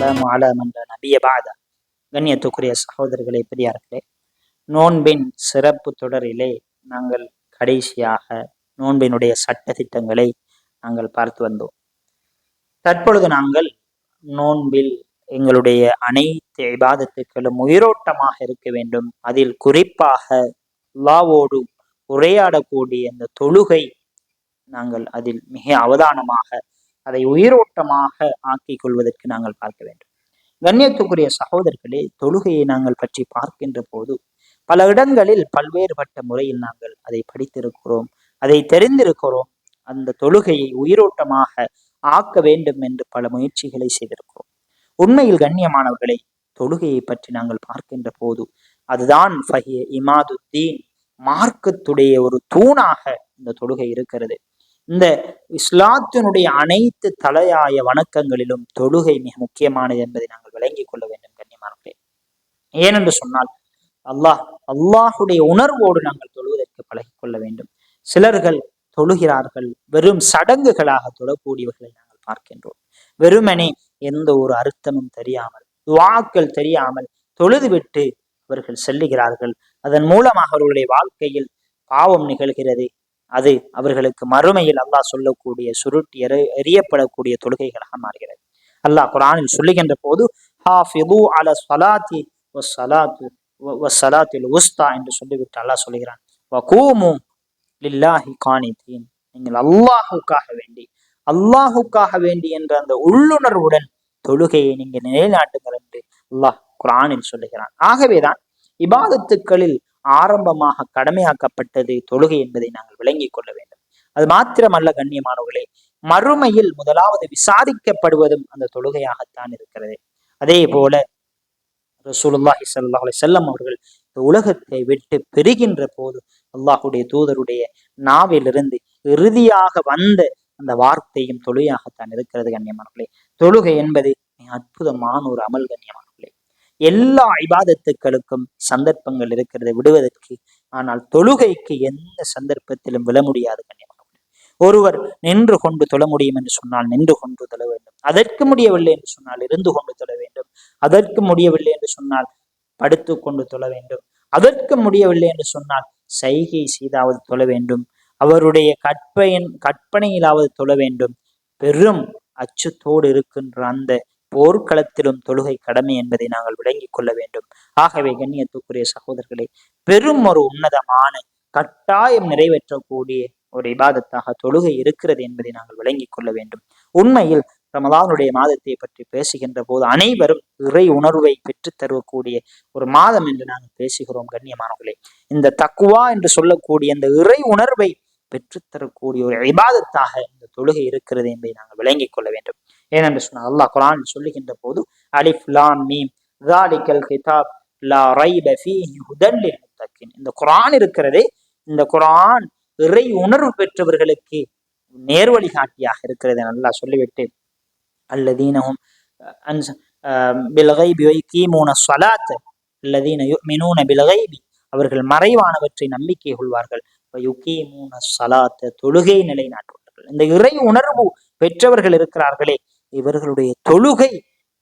வஸ்ஸலாமு அலா மன் லா நபிய பஅத. கண்ணியத்துக்குரிய சகோதரர்களே, பெரியார்களே, நோன்பின் சிறப்பு தொடரிலே நாங்கள் கடைசியாக நோன்பினுடைய சட்ட திட்டங்களை நாங்கள் பார்த்து வந்தோம். தற்பொழுது நாங்கள் நோன்பில் எங்களுடைய அனைத்து இபாதத்துக்களும் உயிரோட்டமாக இருக்க வேண்டும். அதில் குறிப்பாக அல்லாஹ்வோடு உரையாடக்கூடிய அந்த தொழுகை, நாங்கள் அதில் மிக அவதானமாக அதை உயிரோட்டமாக ஆக்கிக் கொள்வதற்கு நாங்கள் பார்க்க வேண்டும். கண்ணியத்துக்குரிய சகோதரர்களே, தொழுகையை நாங்கள் பற்றி பார்க்கின்ற போது பல இடங்களில் பல்வேறுபட்ட முறையில் நாங்கள் அதை படித்திருக்கிறோம், அதை தெரிந்திருக்கிறோம். அந்த தொழுகையை உயிரோட்டமாக ஆக்க வேண்டும் என்று பல முயற்சிகளை செய்திருக்கிறோம். உண்மையில் கண்ணியமானவர்களை, தொழுகையை பற்றி நாங்கள் பார்க்கின்ற போது அதுதான் ஃபஹிய இமாதுத்தீன், மார்க்கத்துடைய ஒரு தூணாக இந்த தொழுகை இருக்கிறது. இந்த இஸ்லாத்தினுடைய அனைத்து தலையாய வணக்கங்களிலும் தொழுகை மிக முக்கியமானது என்பதை நாங்கள் விளங்கிக் கொள்ள வேண்டும் கண்ணியமானவர்களே. ஏனென்று சொன்னால் அல்லாஹுடைய உணர்வோடு நாங்கள் தொழுவதற்கு பழகிக் கொள்ள வேண்டும். சிலர்கள் தொழுகிறார்கள், வெறும் சடங்குகளாக தொழக்கூடியவர்களை நாங்கள் பார்க்கின்றோம். வெறுமனே எந்த ஒரு அர்த்தமும் தெரியாமல், துஆக்கள் தெரியாமல் தொழுதுவிட்டு அவர்கள் செல்லுகிறார்கள். அதன் மூலமாக அவர்களுடைய வாழ்க்கையில் பாவம் நிகழ்கிறது. அது அவர்களுக்கு மறுமையில் அல்லாஹ் சொல்லக்கூடிய சுருட்டி எறியப்படக்கூடிய தொழுகைகளாக மாறுகிறது. அல்லாஹ் குர்ஆனில் சொல்லுகின்ற போது ஹாஃபிது அலா ஸலாத்தி வஸ்ஸலாத்தில் உஸ்தா என்று சொல்லிவிட்டு அல்லாஹ் சொல்லுகிறான், வகூமு லில்லாஹி கானிதீன், நீங்கள் அல்லாஹுக்காக வேண்டி என்ற அந்த உள்ளுணர்வுடன் தொழுகையை நீங்கள் நிலைநாட்டுங்கள் என்று அல்லாஹ் குர்ஆனில் சொல்லுகிறான். ஆகவேதான் இபாதத்துக்களில் ஆரம்பமாக கடமையாக்கப்பட்டது தொழுகை என்பதை நாங்கள் விளங்கிக் கொள்ள வேண்டும். அது மாத்திரமல்ல கண்ணியமானவர்களே, மறுமையில் முதலாவது விசாரிக்கப்படுவதும் அந்த தொழுகையாகத்தான் இருக்கிறது. அதே போல ரசூலுல்லாஹி ஸல்லல்லாஹு அலைஹி வஸல்லம் அவர்கள் இந்த உலகத்தை விட்டு பெறுகின்ற போது அல்லாஹுடைய தூதருடைய நாவிலிருந்து இறுதியாக வந்த அந்த வார்த்தையும் தொழுகையாகத்தான் இருக்கிறது கண்ணியமானவர்களே. தொழுகை என்பது அற்புதமான ஒரு அமல் கண்ணியமானவர்களே. எல்லா இபாதத்துக்களுக்கும் சந்தர்ப்பங்கள் இருக்கிறது விடுவதற்கு, ஆனால் தொழுகைக்கு எந்த சந்தர்ப்பத்திலும் விழ முடியாது கண்ணியமானவர்களே. ஒருவர் நின்று கொண்டு தொழ முடியும் என்று சொன்னால் நின்று கொண்டு தொழ வேண்டும். அதற்கு முடியவில்லை என்று சொன்னால் இருந்து கொண்டு தொழ வேண்டும். அதற்கு முடியவில்லை என்று சொன்னால் படுத்து கொண்டு தொழ வேண்டும். அதற்கு முடியவில்லை என்று சொன்னால் சைகை செய்தாவது தொழ வேண்டும். அவருடைய கற்பனையிலாவது தொழ வேண்டும். பெரும் அச்சத்தோடு இருக்கின்ற அந்த போர்க்களத்திலும் தொழுகை கடமை என்பதை நாங்கள் விளங்கிக் கொள்ள வேண்டும். ஆகவே கண்ணியத்துக்குரிய சகோதரர்களே, பெரும் ஒரு உன்னதமான கட்டாயம் நிறைவேற்றக்கூடிய ஒரு இபாதத்தாக தொழுகை இருக்கிறது என்பதை நாங்கள் விளங்கிக் கொள்ள வேண்டும். உண்மையில் ரமலானுடைய மாதத்தை பற்றி பேசுகின்ற போது அனைவரும் இறை உணர்வை பெற்றுத் தரக்கூடிய ஒரு மாதம் என்று நாங்கள் பேசுகிறோம் கண்ணியமானவர்களே. இந்த தக்குவா என்று சொல்லக்கூடிய இந்த இறை உணர்வை பெற்றுத்தரக்கூடிய ஒரு இபாதத்தாக இந்த தொழுகை இருக்கிறது என்பதை நாங்கள் விளங்கிக் கொள்ள வேண்டும். ஏனென்று சொன்னால் அல்லாஹ் குர்ஆனில் சொல்லுகின்ற போது அலிஃப் லாம் மீம் ஸாலிகல் கிதாப் லா ரைப ஃபீஹி ஹுதல் லில் முத்தகீன், இந்த குர்ஆன் இருக்கிறதே, இந்த குர்ஆன் இறை உணர்வு பெற்றவர்களுக்கு நேர்வழி காட்டியாக இருக்கிறது அல்லாஹ் சொல்லிவிட்டு அல்லதீனஹும் பில் கைபி வயகீமூன ஸலாத்த அல்லதீன யுமினூன பில் கைபி, அவர்கள் மறைவானவற்றை நம்பிக்கை கொள்வார்கள். வயுகீமூன ஸலாத்த, தொழுகை நிலைநாட்டுவார்கள். இந்த இறை உணர்வு பெற்றவர்கள் இருக்கிறார்களே, இவர்களுடைய தொழுகை,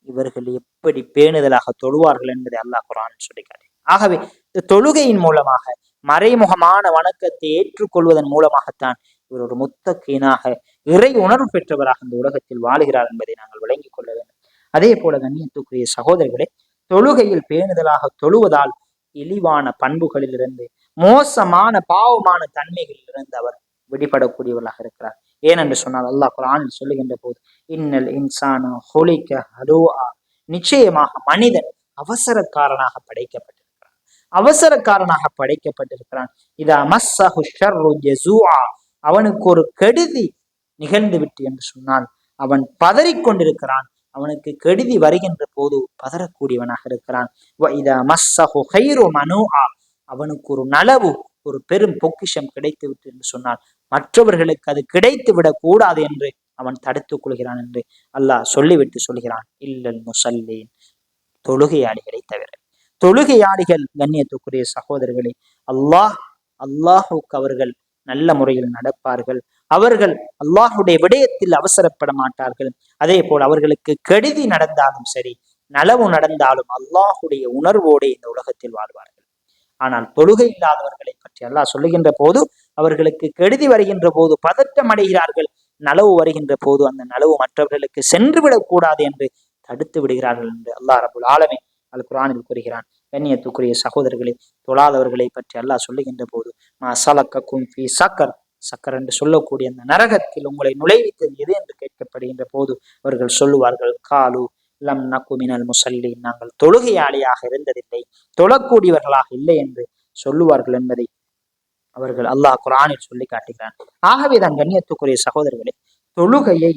இவர்கள் எப்படி பேணுதலாக தொழுவார்கள் என்பதை அல்லாஹ் குர்ஆனில் சொல்லுகிறார். ஆகவே இந்த தொழுகையின் மூலமாக மறைமுகமான வணக்கத்தை ஏற்றுக்கொள்வதன் மூலமாகத்தான் இவர் ஒரு முத்தகீனாக இறை உணர்வு பெற்றவராக இந்த உலகத்தில் வாழுகிறார் என்பதை நாங்கள் விளங்கிக் கொள்ள வேண்டும். அதே போல கண்ணியத்துக்குரிய சகோதரர்களே, தொழுகையில் பேணுதலாக தொழுவதால் இழிவான பண்புகளிலிருந்து, மோசமான பாவமான தன்மைகளிலிருந்து அவர் விடுபடக்கூடியவர்களாக இருக்கிறார். ஏனென்று சொன்னால் அல்லாஹ் குர்ஆனில் சொல்லுகின்ற போது இன்னல் இன்சான ஹுலிக ஹலூஆ, நிச்சயமாக மனிதன் அவசரக்காரனாக படைக்கப்பட்டிருக்கிறான். இதா மஸ்ஸஹு ஷர்ரு ஜஸூஆ, அவனுக்கு ஒரு கெடுதி நிகழ்ந்து விட்டு என்று சொன்னால் அவன் பதறிக்கொண்டிருக்கிறான். அவனுக்கு கெடுதி வருகின்ற போது பதறக்கூடியவனாக இருக்கிறான். இதா மஸ்ஸஹு கைரு மனூஆ, அவனுக்கு ஒரு நலவு, ஒரு பெரும் பொக்கிஷம் கிடைத்து விட்டு என்று சொன்னால் மற்றவர்களுக்கு அது கிடைத்து விடக் கூடாது என்று அவன் தடுத்துக் கொள்கிறான் என்று அல்லாஹ் சொல்லிவிட்டு சொல்கிறான், இல்லல் முஸல்லீன், தொழுகையாளிகளை தவிர. தொழுகையாளிகள் கண்ணியத்துக்குரிய சகோதரர்களே, அல்லாஹுக்கு அவர்கள் நல்ல முறையில் நடப்பார்கள். அவர்கள் அல்லாஹுடைய விடயத்தில் அவசரப்பட மாட்டார்கள். அதே போல் அவர்களுக்கு கெடுதி நடந்தாலும் சரி, நலவு நடந்தாலும் அல்லாஹுடைய உணர்வோடு இந்த உலகத்தில் வாழ்வார்கள். ஆனால் தொழுகை இல்லாதவர்களை பற்றி அல்லாஹ் சொல்லுகின்ற போது அவர்களுக்கு கெடுதி வருகின்ற போது பதட்டம் அடைகிறார்கள், நலவு வருகின்ற போது அந்த நலவு மற்றவர்களுக்கு சென்று விடக்கூடாது என்று தடுத்து விடுகிறார்கள் என்று அல்லாஹ் ரபுல் ஆலமீன் அல் குர்ஆனில் கூறுகிறான். கண்ணியத்துக்குரிய சகோதரர்களை, தொழாதவர்களை பற்றி அல்லாஹ் சொல்லுகின்ற போது மஸலக்கக்கும் ஃபீ சக்கர், சக்கர் என்று சொல்லக்கூடிய அந்த நரகத்தில் உங்களை நுழைவித்தது எது என்று கேட்கப்படுகின்ற போது அவர்கள் சொல்லுவார்கள், காலு லம் நகு மினல் முஸல்லீன், நாங்கள் தொழுகையாளியாக இருந்ததில்லை, தொழக்கூடியவர்களாக இல்லை என்று சொல்லுவார்கள் என்பதை அவர்கள் அல்லாஹ் குர்ஆனில் சொல்லி காட்டுகிறான். ஆகவேதான் கண்ணியத்துக்குரிய சகோதரர்களே, தொழுகையை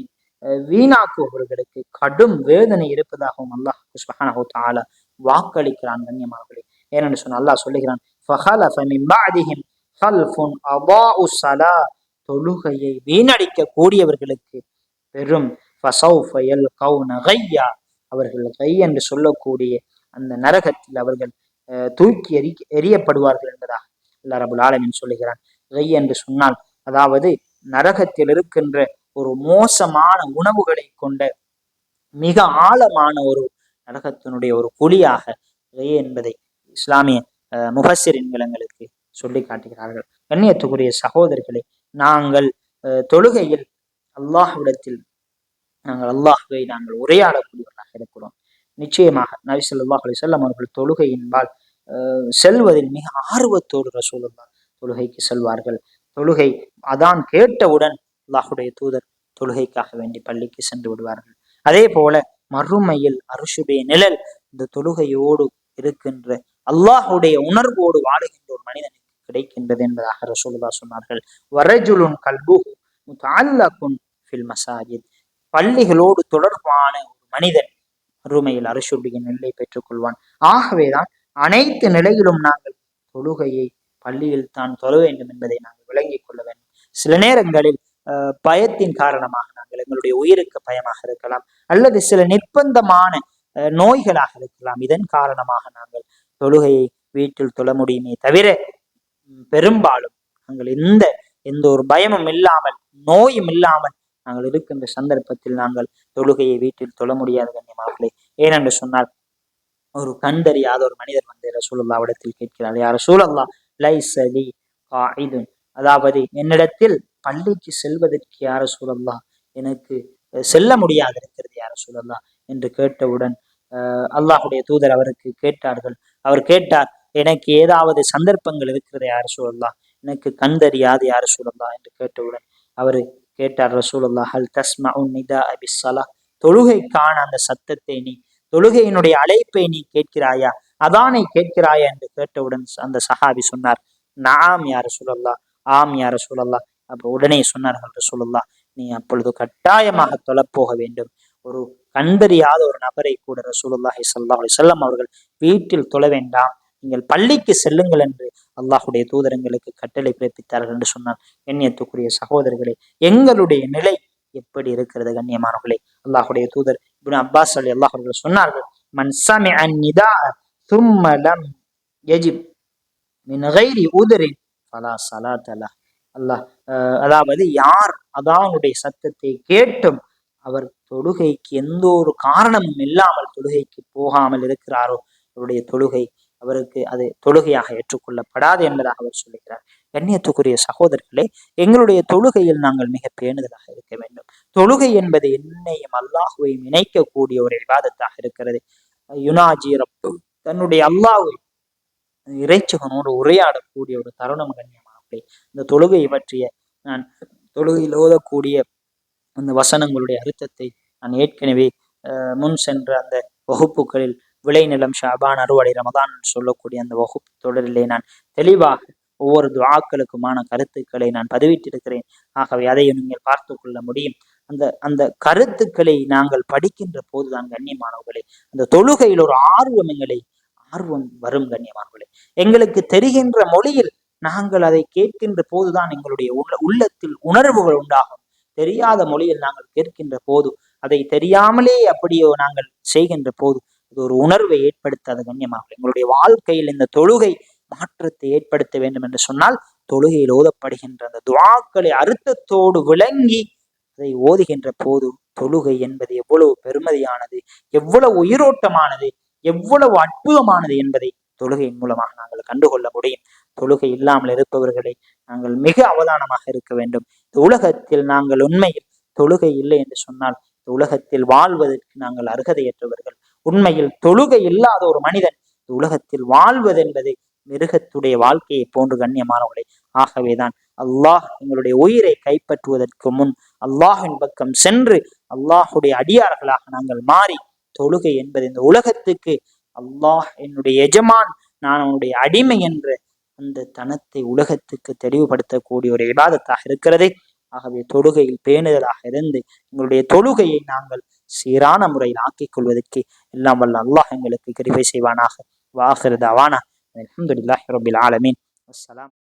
வீணாக்குபவர்களுக்கு கடும் வேதனை இருப்பதாகவும் அல்லாஹ் சுப்ஹானஹு வ தஆலா வாக்களிக்கிறான். கண்ணியமானவர்களே, ஏனென்று சொன்ன அல்லாஹ் சொல்லுகிறான், ஃபஹலஃப மின் பஅதிஹிம் கல்ஃபுன் அதாஉ ஸலா, தொழுகையை வீணடிக்க கூடியவர்களுக்கு பெரும் ஃபஸௌஃப யல்கௌன கய்யா, அவர்கள் கை என்று சொல்லக்கூடிய அந்த நரகத்தில் அவர்கள் தூக்கி எறியப்படுவார்கள் என்பதாக அல்லாஹ் ரபுல் ஆலமீன் சொல்லுகிறான். கை என்று சொன்னால் அதாவது நரகத்தில் இருக்கின்ற ஒரு மோசமான உணவுகளை கொண்ட மிக ஆழமான ஒரு நரகத்தினுடைய ஒரு குழியாக கை என்பதை இஸ்லாமிய முஃபஸ்ஸிரீன்கள் எங்களுக்கு சொல்லி காட்டுகிறார்கள். கண்ணியத்துக்குரிய சகோதரர்களை, நாங்கள் தொழுகையில் அல்லாஹ்விடத்தில் நாங்கள் உரையாடக்கூடியவர்களாக இருக்கிறோம். நிச்சயமாக நபி ஸல்லல்லாஹு அலைஹி வஸல்லம் அவர்கள் தொழுகையின்பால் செல்வதில் மிக ஆர்வத்தோடு ரசூலுல்லாஹ் தொழுகைக்கு செல்வார்கள். தொழுகை அதான் கேட்டவுடன் அல்லாஹுடைய தூதர் தொழுகைக்காக வேண்டி பள்ளிக்கு சென்று விடுவார்கள். அதே போல மறுமையில் அர்ஷுடைய நிழல் இந்த தொழுகையோடு இருக்கின்ற அல்லாஹுடைய உணர்வோடு வாழுகின்ற ஒரு மனிதனுக்கு கிடைக்கின்றது என்பதாக ரசூலுல்லாஹ் சொன்னார்கள். வரஜுலுன் கல்புஹு முதஅல்லகுன் ஃபில் மசாஜித், பள்ளிகளோடு தொடர்பான ஒரு மனிதன் மறுமையில் அர்ஷுடைய நிலை பெற்றுக் கொள்வான். ஆகவேதான் அனைத்து நிலையிலும் நாங்கள் தொழுகையை பள்ளியில் தான் தொழ வேண்டும் என்பதை நாங்கள் விளங்கிக் கொள்ள வேண்டும். சில நேரங்களில் பயத்தின் காரணமாக நாங்கள் எங்களுடைய உயிருக்கு பயமாக இருக்கலாம், அல்லது சில நிர்பந்தமான நோய்களாக இருக்கலாம். இதன் காரணமாக நாங்கள் தொழுகையை வீட்டில் தொழ முடியுமே தவிர பெரும்பாலும் நாங்கள் எந்த ஒரு பயமும் இல்லாமல் நோயும் இல்லாமல் நாங்கள் இருக்கின்ற சந்தர்ப்பத்தில் நாங்கள் தொழுகையை வீட்டில் தொழ முடியாது கண்ணியமானவர்களே. ஏனென்று சொன்னால் ஒரு கண்டறியாத ஒரு மனிதர் வந்து ரசூலுல்லாஹ்விடத்தில் கேட்கிறார், யா ரசூலல்லாஹ் லைஸ லீ காயிதுன், அதாவது என்னிடத்தில் பள்ளிக்கு செல்வதற்கு யா ரசூலல்லாஹ் எனக்கு செல்ல முடியாது இருக்கிறது யா ரசூலல்லாஹ் என்று கேட்டவுடன் அல்லாஹுடைய தூதர் அவருக்கு கேட்டார்கள். அவர் கேட்டார், எனக்கு ஏதாவது சந்தர்ப்பங்கள் இருக்கிறது யா ரசூலல்லாஹ், எனக்கு கண்டறியாது யா ரசூலல்லாஹ் என்று கேட்டவுடன் அவரு கேட்டார், ரசூலுல்லாஹ் ஹல் தஸ்மஉ நிதாஅ பிஸ்ஸலாஹ், தொழுகைக்கான அந்த சத்தத்தை நீ, தொழுகையினுடைய அழைப்பை நீ கேட்கிறாயா, அதானை கேட்கிறாயா என்று கேட்டவுடன் அந்த சஹாபி சொன்னார், நஆம் யா ரசூலல்லாஹ், ஆம் யா ரசூலல்லாஹ். அப்ப உடனே சொன்னார்கள் ரசூலுல்லாஹ், நீ அப்பொழுது கட்டாயமாக தொழப்போக வேண்டும். ஒரு கண்டறியாத ஒரு நபரை கூட ரசூலுல்லாஹி ஸல்லல்லாஹு அலைஹி வஸல்லம் அவர்கள் வீட்டில் தொழ வேண்டாம், நீங்கள் பள்ளிக்கு செல்லுங்கள் என்று அல்லாஹுடைய தூதரங்களுக்கு கட்டளை பிறப்பித்தார்கள் என்று சொன்னார். கண்ணியத்துக்குரிய சகோதரர்களே, எங்களுடைய நிலை எப்படி இருக்கிறது கண்ணியமானவர்களே? அல்லாஹுடைய தூதர் இப்னு அப்பாஸ் ரலியல்லாஹு அன்ஹு அவர்கள் சொன்னார்கள், மன் சமிஅ நிதாஅ ثم لم يجب من غير عذر فلا صلاة له. அல்லாஹ் அதாவது யார் அதானுடைய சத்தத்தை கேட்டும் அவர் தொழுகைக்கு எந்த ஒரு காரணமும் இல்லாமல் தொழுகைக்கு போகாமல் இருக்கிறாரோ அவருடைய தொழுகை அவருக்கு அது தொழுகையாக ஏற்றுக்கொள்ளப்படாது என்பதாக அவர் சொல்லுகிறார். கண்ணியத்துக்குரிய சகோதரர்களே, எங்களுடைய தொழுகையில் நாங்கள் மிக பேணுதலாக இருக்க வேண்டும். தொழுகை என்பது என்னையும் அல்லாஹுவையும் இணைக்கக்கூடிய ஒரு இபாதத்தாக இருக்கிறது. யுனாஜி ரப்பு, தன்னுடைய அல்லாஹ்வை இறைச்சகனோடு உரையாடக்கூடிய ஒரு தருணம் கண்ணியமானவர்களே. இந்த தொழுகையை பற்றிய நான் தொழுகையில் ஓதக்கூடிய அந்த வசனங்களுடைய அர்த்தத்தை நான் ஏற்கனவே முன் சென்ற அந்த வகுப்புகளில் விளைநிலம் ஷாபான் அறுவடை ரமதான் சொல்லக்கூடிய அந்த வகுப்பு தொடரிலே நான் தெளிவாக ஒவ்வொரு துஆக்களுக்குமான கருத்துக்களை நான் பதிவிட்டிருக்கிறேன். ஆகவே அதையும் நீங்கள் பார்த்து கொள்ள முடியும். அந்த கருத்துக்களை நாங்கள் படிக்கின்ற போதுதான் கண்ணியமானவர்களே அந்த தொழுகையில் ஒரு ஆர்வம் வரும் கண்ணியமானவர்களே. எங்களுக்கு தெரிகின்ற மொழியில் நாங்கள் அதை கேட்கின்ற போதுதான் எங்களுடைய உள்ளத்தில் உணர்வுகள் உண்டாகும். தெரியாத மொழியில் நாங்கள் கேட்கின்ற போது, அதை தெரியாமலே அப்படியோ நாங்கள் செய்கின்ற போது அது ஒரு உணர்வை ஏற்படுத்தாத கண்ணியமானவர்களே. எங்களுடைய வாழ்க்கையில் இந்த தொழுகை மாற்றத்தை ஏற்படுத்த வேண்டும் என்று சொன்னால் தொழுகையில் ஓதப்படுகின்ற அந்த துஆக்களை அர்த்தத்தோடு விளங்கி அதை ஓதுகின்ற போது தொழுகை என்பது எவ்வளவு பெருமதியானது, எவ்வளவு உயிரோட்டமானது, எவ்வளவு அற்புதமானது என்பதை தொழுகையின் மூலமாக நாங்கள் கண்டுகொள்ள முடியும். தொழுகை இல்லாமல் இருப்பவர்களை நாங்கள் மிக அவதானமாக இருக்க வேண்டும். இந்த உலகத்தில் நாங்கள் உண்மையில் தொழுகை இல்லை என்று சொன்னால் இந்த உலகத்தில் வாழ்வதற்கு நாங்கள் அருகதையற்றவர்கள். உண்மையில் தொழுகை இல்லாத ஒரு மனிதன் இந்த உலகத்தில் வாழ்வது என்பது மிருகத்துடைய வாழ்க்கையை போன்று கண்ணியமானவர்களே. ஆகவேதான் அல்லாஹ் எங்களுடைய உயிரை கைப்பற்றுவதற்கு முன் அல்லாஹின் பக்கம் சென்று அல்லாஹுடைய அடியார்களாக நாங்கள் மாறி தொழுகை என்பது இந்த உலகத்துக்கு அல்லாஹ் என்னுடைய எஜமான், நான் அவனுடைய அடிமை என்ற அந்த தனத்தை உலகத்துக்கு தெளிவுபடுத்தக்கூடிய ஒரு இபாதத்தாக இருக்கிறது. ஆகவே தொழுகையில் பேணுதலாக இருந்து எங்களுடைய தொழுகையை நாங்கள் சீரான முறையில் ஆக்கிக் கொள்வதற்கு எல்லாம் வல்ல அல்லாஹ் எங்களுக்கு கிருபை செய்வானாக. வாஹிரு தவானா அல்ஹம்துலில்லாஹி ரப்பில் ஆலமீன். அஸ்ஸலாம்.